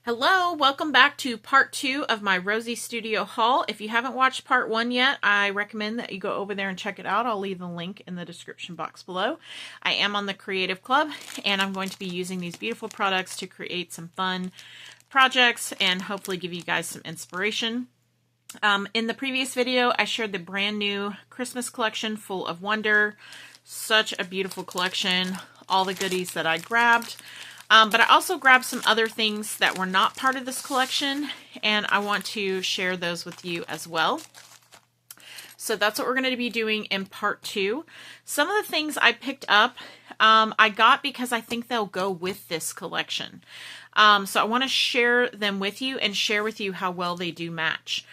Hello, welcome back to part 2 of my Rosie Studio haul. If you haven't watched part 1 yet, I recommend that you go over there and check it out. I'll leave the link in the description box below. I am on the Creative Club, and I'm going to be using these beautiful products to create some fun projects and hopefully give you guys some inspiration. In the previous video, I shared the brand new Christmas collection full of wonder. Such a beautiful collection, all the goodies that I grabbed. But I also grabbed some other things that were not part of this collection, and I want to share those with you as well. So that's what we're going to be doing in part 2. Some of the things I picked up, I got because I think they'll go with this collection. So I want to share them with you and share with you how well they do match.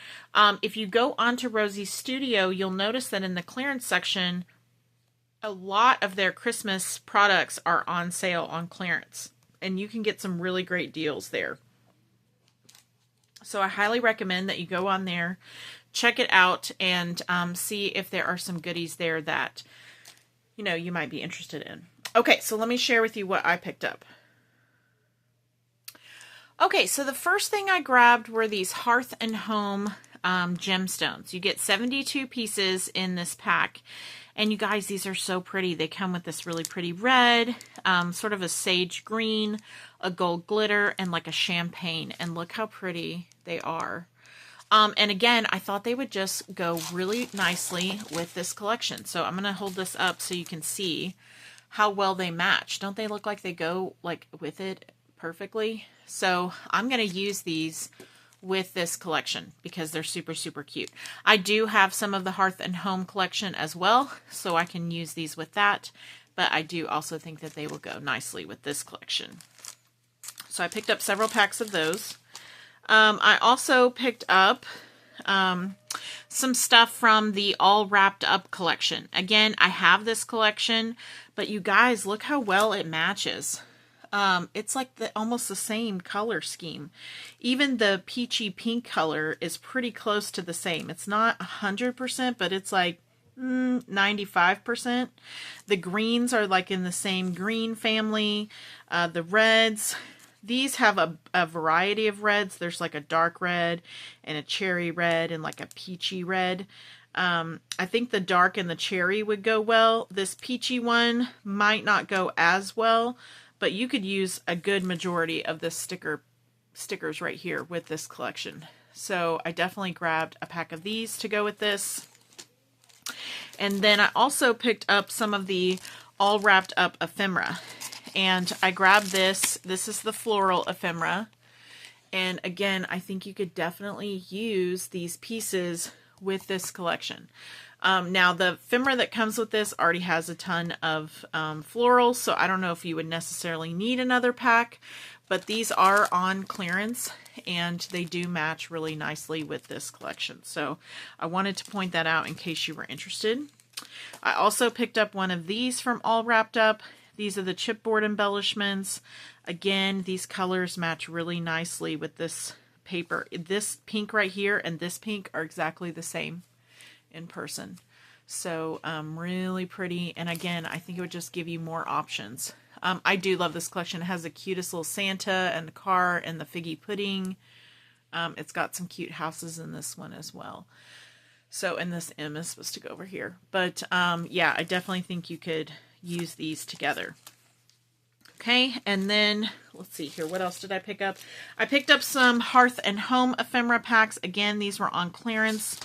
If you go onto Rosie's Studio, you'll notice that in the clearance section, a lot of their Christmas products are on sale on clearance. And you can get some really great deals there. So I highly recommend that you go on there, check it out, and see if there are some goodies there that, you might be interested in. Okay, so let me share with you what I picked up. Okay, so the first thing I grabbed were these Hearth and Home gemstones. You get 72 pieces in this pack. And you guys, these are so pretty. They come with this really pretty red, sort of a sage green, a gold glitter, and like a champagne. And look how pretty they are. And again, I thought they would just go really nicely with this collection. So I'm going to hold this up so you can see how well they match. Don't they look like they go like with it perfectly? So I'm going to use these with this collection because they're super, super cute. I do have some of the Hearth and Home collection as well, so I can use these with that, but I do also think that they will go nicely with this collection. So I picked up several packs of those. I also picked up some stuff from the All Wrapped Up collection. Again, I have this collection, but you guys, look how well it matches. It's like almost the same color scheme. Even the peachy pink color is pretty close to the same. It's not 100%, but it's like 95%. The greens are like in the same green family. The reds, these have a variety of reds. There's like a dark red and a cherry red and like a peachy red. I think the dark and the cherry would go well. This peachy one might not go as well, but you could use a good majority of the stickers right here with this collection. So I definitely grabbed a pack of these to go with this. And then I also picked up some of the All Wrapped Up ephemera. And I grabbed this. This is the floral ephemera. And again, I think you could definitely use these pieces with this collection. Now, the ephemera that comes with this already has a ton of florals, so I don't know if you would necessarily need another pack, but these are on clearance, and they do match really nicely with this collection. So I wanted to point that out in case you were interested. I also picked up one of these from All Wrapped Up. These are the chipboard embellishments. Again, these colors match really nicely with this paper. This pink right here and this pink are exactly the same in person. So really pretty, and again, I think it would just give you more options. I do love this collection. It has the cutest little Santa and the car and the figgy pudding. It's got some cute houses in this one as well. So, and this M is supposed to go over here. But yeah, I definitely think you could use these together. Okay, and then let's see here. What else did I pick up? I picked up some Hearth and Home ephemera packs. Again, these were on clearance,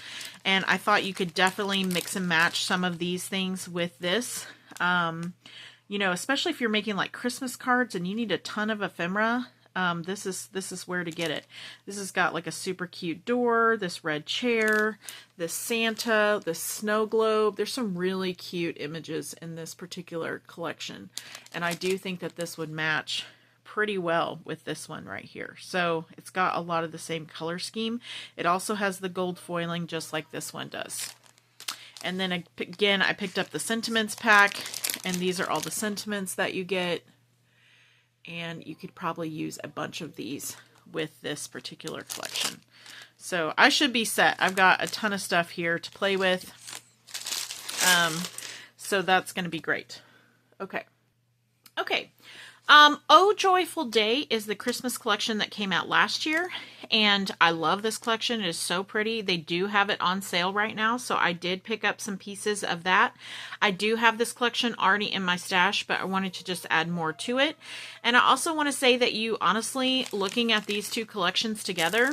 and I thought you could definitely mix and match some of these things with this. Especially if you're making like Christmas cards and you need a ton of ephemera. This is where to get it. This has got like a super cute door, this red chair, this Santa, this snow globe. There's some really cute images in this particular collection. And I do think that this would match pretty well with this one right here. So it's got a lot of the same color scheme. It also has the gold foiling just like this one does. And then again, I picked up the sentiments pack, and these are all the sentiments that you get. And you could probably use a bunch of these with this particular collection. So I should be set. I've got a ton of stuff here to play with. So that's going to be great. Okay. Oh Joyful Day is the Christmas collection that came out last year, and I love this collection. It is so pretty. They do have it on sale right now, so I did pick up some pieces of that. I do have this collection already in my stash, but I wanted to just add more to it. And I also want to say that you honestly, looking at these two collections together,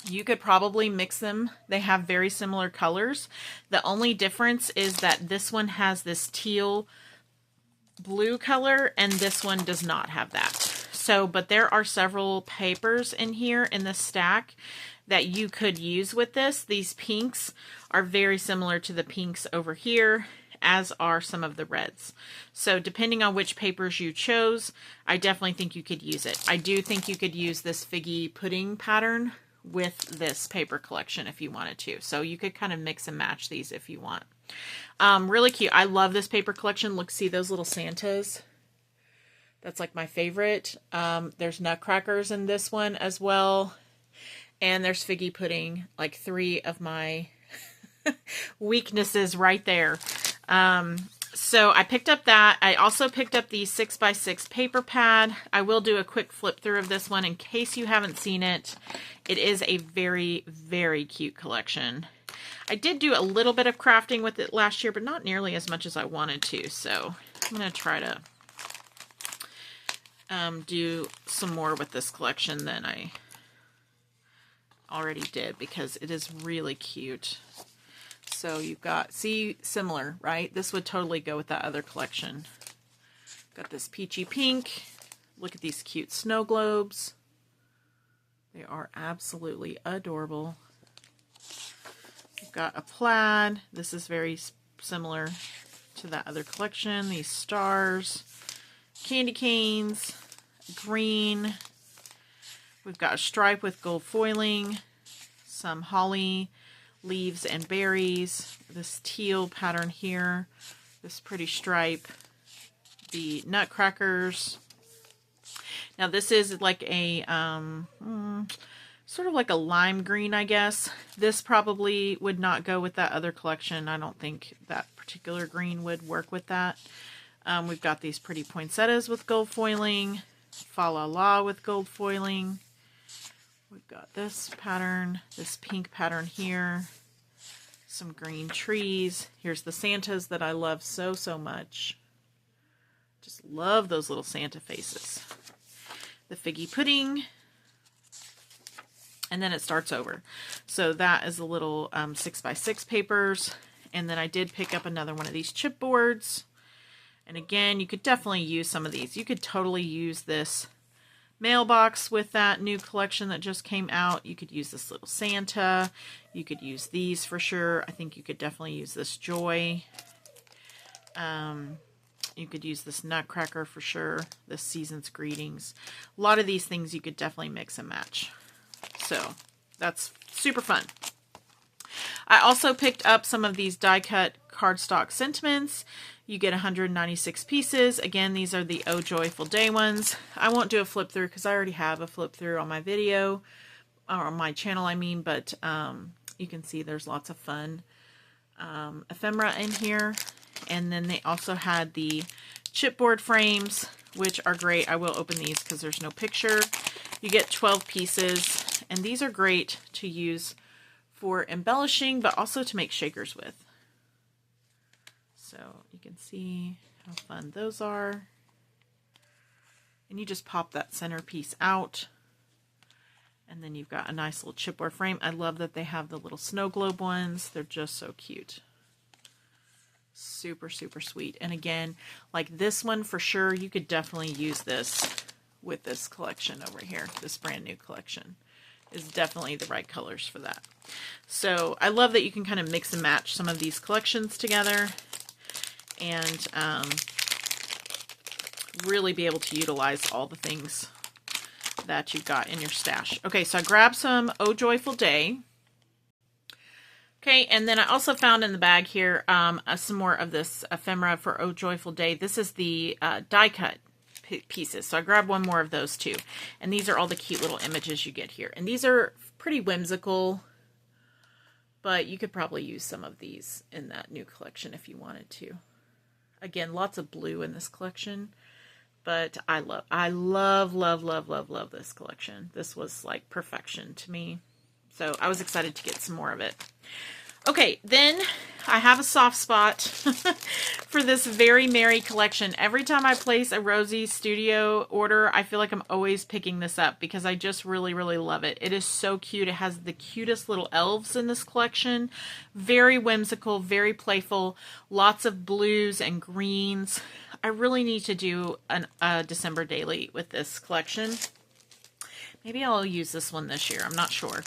you could probably mix them. They have very similar colors. The only difference is that this one has this teal blue color and this one does not have that. So, but there are several papers in here in this stack that you could use with this. These pinks are very similar to the pinks over here, as are some of the reds. So depending on which papers you chose, I definitely think you could use it. I do think you could use this figgy pudding pattern with this paper collection if you wanted to. So you could kind of mix and match these if you want. Really cute. I love this paper collection. Look, see those little Santas? That's like my favorite. There's nutcrackers in this one as well. And there's figgy pudding, like 3 of my weaknesses right there. So I picked up that. I also picked up the 6x6 paper pad. I will do a quick flip through of this one in case you haven't seen it. It is a very, very cute collection. I did do a little bit of crafting with it last year, but not nearly as much as I wanted to. So I'm going to try to do some more with this collection than I already did because it is really cute. So you've got, see, similar, right? This would totally go with that other collection. Got this peachy pink. Look at these cute snow globes. They are absolutely adorable. We've got a plaid. This is very similar to that other collection. These stars, candy canes, green. We've got a stripe with gold foiling, some holly, leaves and berries, this teal pattern here, this pretty stripe, the nutcrackers. Now this is like a sort of like a lime green, I guess. This probably would not go with that other collection. I don't think that particular green would work with that. We've got these pretty poinsettias with gold foiling, fa la la with gold foiling. We've got this pattern, this pink pattern here, some green trees. Here's the Santas that I love so, so much. Just love those little Santa faces. The figgy pudding. And then it starts over. So that is a little 6x6 papers. And then I did pick up another one of these chipboards. And again, you could definitely use some of these. You could totally use this mailbox with that new collection that just came out. You could use this little Santa. You could use these for sure. I think you could definitely use this joy. You could use this nutcracker for sure. This season's greetings. A lot of these things you could definitely mix and match. So that's super fun. I also picked up some of these die cut cardstock sentiments. You get 196 pieces. Again, these are the Oh Joyful Day ones. I won't do a flip through because I already have a flip through on my video, or on my channel I mean, but you can see there's lots of fun ephemera in here. And then they also had the chipboard frames, which are great. I will open these because there's no picture. You get 12 pieces, and these are great to use for embellishing, but also to make shakers with. So you can see how fun those are. And you just pop that center piece out. And then you've got a nice little chipboard frame. I love that they have the little snow globe ones. They're just so cute. Super, super sweet. And again, like this one for sure, you could definitely use this with this collection over here. This brand new collection is definitely the right colors for that. So I love that you can kind of mix and match some of these collections together and really be able to utilize all the things that you've got in your stash. Okay, so I grabbed some Oh Joyful Day. Okay, and then I also found in the bag here some more of this ephemera for Oh Joyful Day. This is the die cut pieces. So I grabbed one more of those too. And these are all the cute little images you get here. And these are pretty whimsical, but you could probably use some of these in that new collection if you wanted to. Again, lots of blue in this collection, But I love this collection. This was like perfection to me. So I was excited to get some more of it. Okay, then I have a soft spot for this Very Merry collection. Every time I place a Rosie Studio order, I feel like I'm always picking this up because I just really love it. It is so cute. It has the cutest little elves in this collection. Very whimsical, very playful, lots of blues and greens. I really need to do a December daily with this collection. Maybe I'll use this one this year. I'm not sure.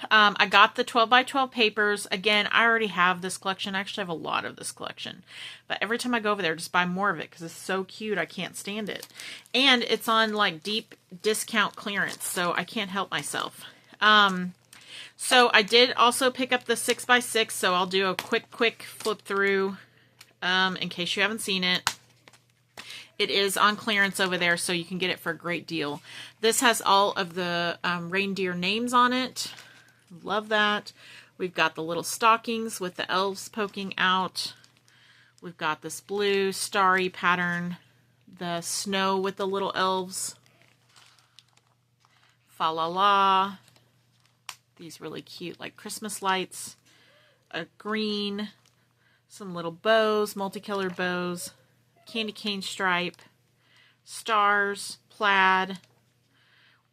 I got the 12 by 12 papers. Again, I already have this collection. I actually have a lot of this collection. But every time I go over there, just buy more of it because it's so cute. I can't stand it. And it's on like deep discount clearance, so I can't help myself. So I did also pick up the 6 by 6, so I'll do a quick flip through in case you haven't seen it. It is on clearance over there, so you can get it for a great deal. This has all of the reindeer names on it. Love that. We've got the little stockings with the elves poking out. We've got this blue starry pattern. The snow with the little elves. Fa la la. These really cute like Christmas lights. A green. Some little bows, multicolored bows. Candy cane stripe, stars, plaid,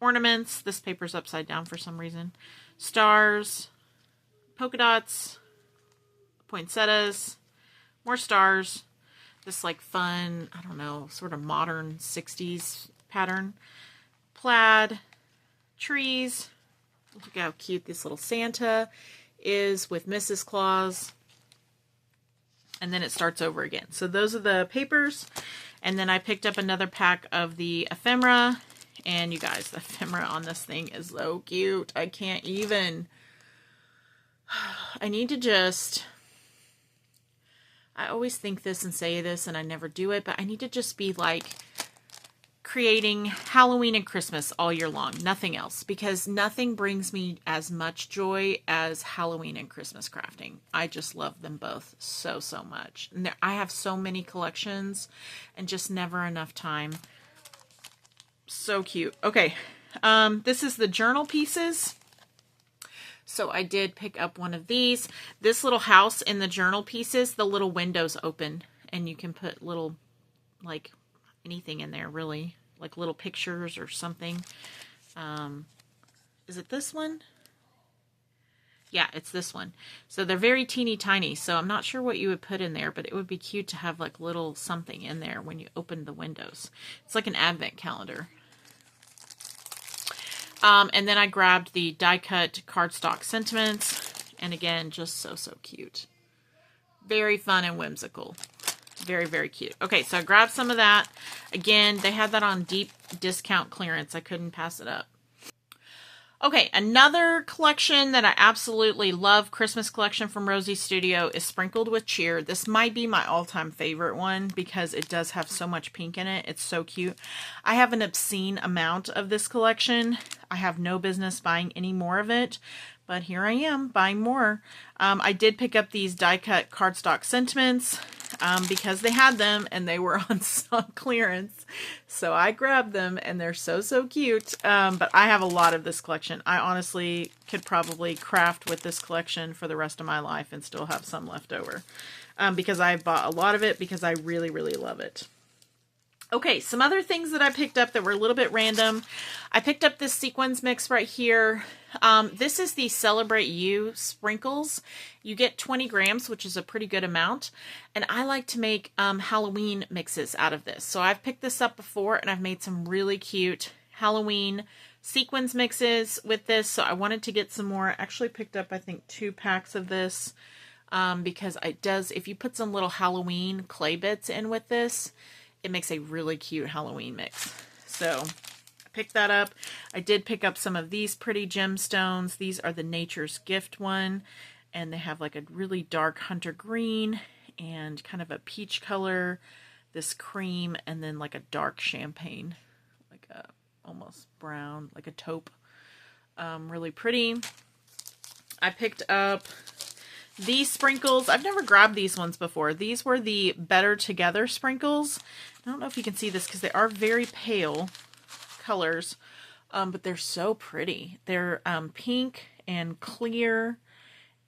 ornaments. This paper's upside down for some reason. Stars, polka dots, poinsettias, more stars. This like fun, I don't know, sort of modern 60s pattern. Plaid, trees. Look how cute this little Santa is with Mrs. Claus. And then it starts over again. So those are the papers. And then I picked up another pack of the ephemera. And you guys, the ephemera on this thing is so cute. I can't even. I need to just. I always think this and say this and I never do it. But I need to just be like creating Halloween and Christmas all year long. Nothing else. Because nothing brings me as much joy as Halloween and Christmas crafting. I just love them both so much. And I have so many collections and just never enough time. So cute. Okay. This is the journal pieces. So I did pick up one of these. This little house in the journal pieces, the little windows open. And you can put little, like, anything in there, really. Like little pictures or something. Is it this one? Yeah, it's this one. So they're very teeny tiny. So I'm not sure what you would put in there, but it would be cute to have like little something in there when you open the windows. It's like an advent calendar. And then I grabbed the die cut cardstock sentiments. And again, just so cute. Very fun and whimsical. Very cute. Okay, so I grabbed some of that. Again, they had that on deep discount clearance. I couldn't pass it up. Okay, another collection that I absolutely love, Christmas collection from Rosie Studio, is Sprinkled with Cheer. This might be my all-time favorite one because it does have so much pink in it. It's so cute. I have an obscene amount of this collection. I have no business buying any more of it, but here I am buying more. I did pick up these die-cut cardstock sentiments because they had them and they were on some clearance. So I grabbed them and they're so cute. But I have a lot of this collection. I honestly could probably craft with this collection for the rest of my life and still have some left over. Because I bought a lot of it because I really love it. Okay, some other things that I picked up that were a little bit random. I picked up this sequins mix right here. This is the Celebrate You sprinkles. You get 20 grams, which is a pretty good amount. And I like to make Halloween mixes out of this. So I've picked this up before and I've made some really cute Halloween sequins mixes with this. So I wanted to get some more. I actually picked up, I think, 2 packs of this because it does, if you put some little Halloween clay bits in with this, it makes a really cute Halloween mix. So I picked that up. I did pick up some of these pretty gemstones. These are the Nature's Gift one. And they have like a really dark hunter green and kind of a peach color, this cream, and then like a dark champagne, like a almost brown, like a taupe. Really pretty. I picked up These sprinkles, I've never grabbed these ones before. These were the Better Together sprinkles. I don't know if you can see this because they are very pale colors, but they're so pretty. They're pink and clear,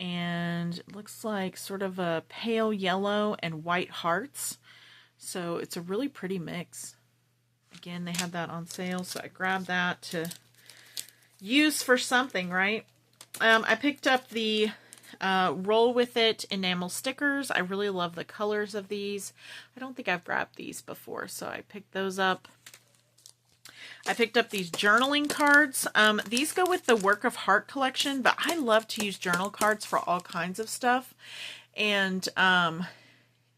and it looks like sort of a pale yellow and white hearts. So it's a really pretty mix. Again, they had that on sale, so I grabbed that to use for something, right? I picked up the Roll With It enamel stickers. I really love the colors of these. I don't think I've grabbed these before, so I picked those up. I picked up these journaling cards. These go with the Work of Heart collection, but I love to use journal cards for all kinds of stuff. And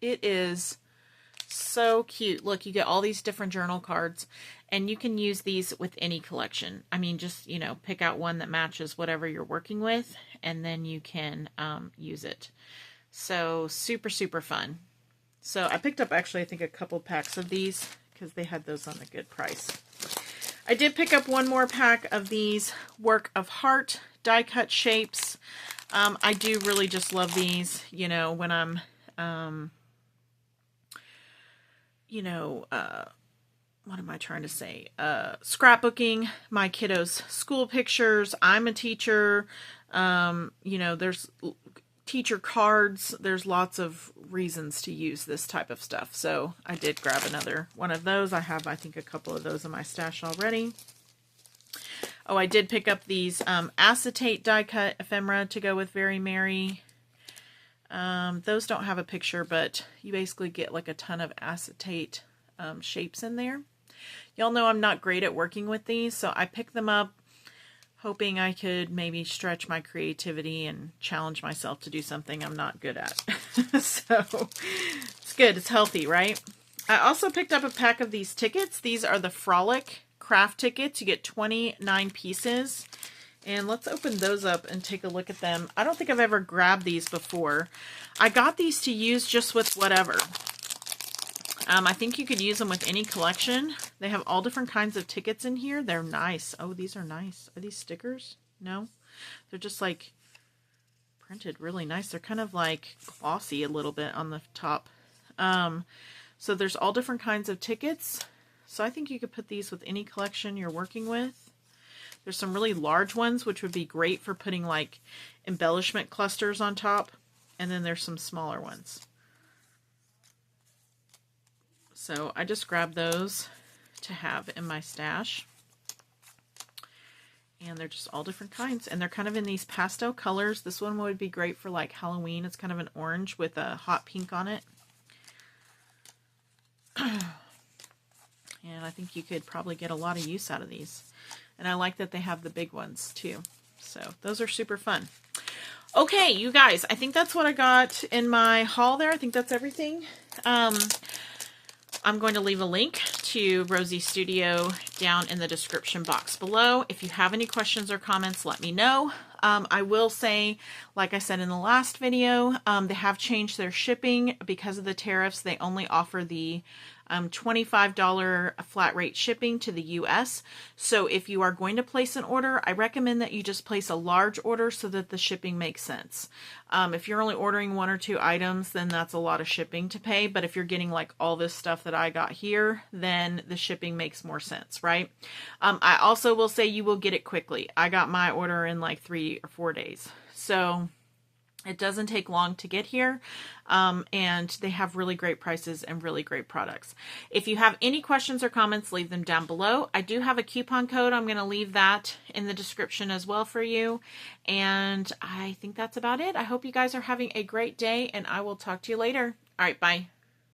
it is so cute. Look, you get all these different journal cards, and you can use these with any collection. I mean, just, you know, pick out one that matches whatever you're working with, and then you can use it. So super, super fun. So I picked up actually, I think, a couple packs of these because they had those on a good price. I did pick up one more pack of these Work of Heart die cut shapes. I do really just love these, you know, when I'm, you know, what am I trying to say? Scrapbooking my kiddos' school pictures. I'm a teacher. You know, there's teacher cards. There's lots of reasons to use this type of stuff. So I did grab another one of those. I have, I think, a couple of those in my stash already. Oh, I did pick up these acetate die cut ephemera to go with Very Merry. Those don't have a picture, but you basically get like a ton of acetate shapes in there. Y'all know I'm not great at working with these, so I picked them up hoping I could maybe stretch my creativity and challenge myself to do something I'm not good at. So it's good. It's healthy, right? I also picked up a pack of these tickets. These are the Frolic craft tickets. You get 29 pieces. And let's open those up and take a look at them. I don't think I've ever grabbed these before. I got these to use just with whatever. I think you could use them with any collection. They have all different kinds of tickets in here. They're nice. Oh, these are nice. Are these stickers? No? They're just like printed really nice. They're kind of like glossy a little bit on the top. So there's all different kinds of tickets. So I think you could put these with any collection you're working with. There's some really large ones, which would be great for putting like embellishment clusters on top. And then there's some smaller ones. So I just grabbed those to have in my stash. And they're just all different kinds. And they're kind of in these pastel colors. This one would be great for like Halloween. It's kind of an orange with a hot pink on it. And I think you could probably get a lot of use out of these. And I like that they have the big ones too. So those are super fun. Okay, you guys, I think that's what I got in my haul there. I think that's everything. I'm going to leave a link to Rosie Studio down in the description box below. If you have any questions or comments, let me know. I will say, like I said in the last video, they have changed their shipping because of the tariffs. They only offer the $25 flat rate shipping to the US. So if you are going to place an order, I recommend that you just place a large order so that the shipping makes sense. If you're only ordering 1 or 2 items, then that's a lot of shipping to pay. But if you're getting like all this stuff that I got here, then the shipping makes more sense, right? I also will say you will get it quickly. I got my order in like 3 or 4 days. So it doesn't take long to get here, and they have really great prices and really great products. If you have any questions or comments, leave them down below. I do have a coupon code. I'm going to leave that in the description as well for you. And I think that's about it. I hope you guys are having a great day, and I will talk to you later. All right, bye.